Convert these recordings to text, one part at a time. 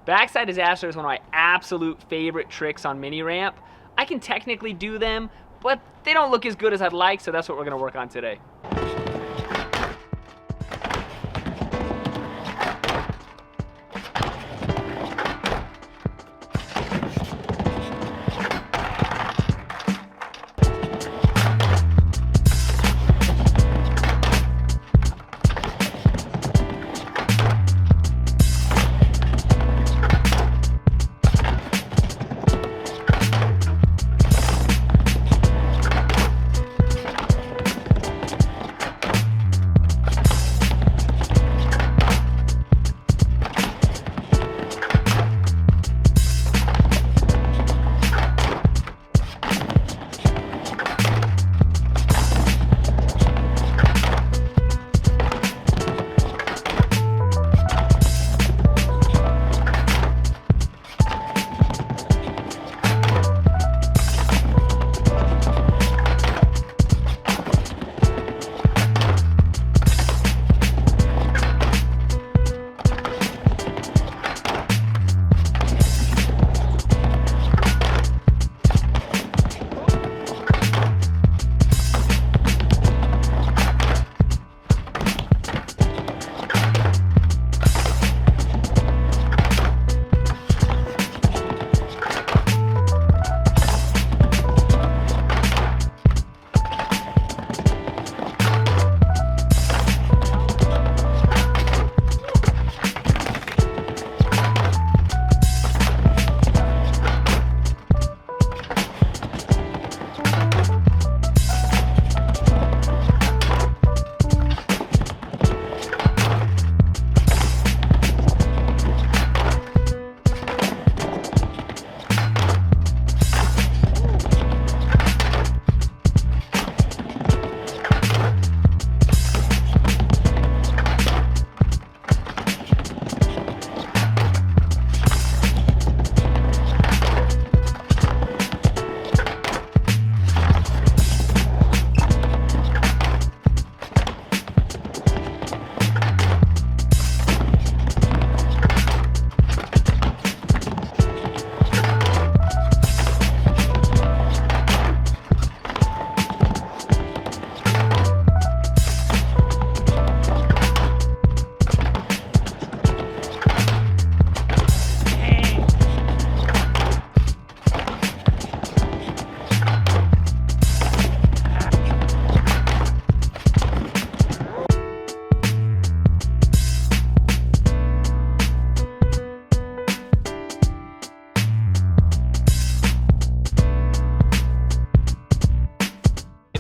Backside disaster is one of my absolute favorite tricks on mini ramp. I can technically do them, but they don't look as good as I'd like, so that's what we're gonna work on today.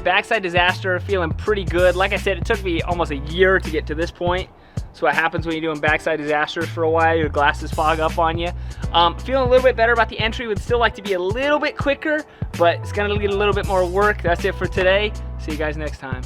Backside disaster, feeling pretty good. Like I said, it took me almost a year to get to this point. So what happens when you're doing backside disasters for a while, your glasses fog up on you. Feeling a little bit better about the entry. Would still like to be a little bit quicker, but it's gonna get a little bit more work. That's it for today. See you guys next time.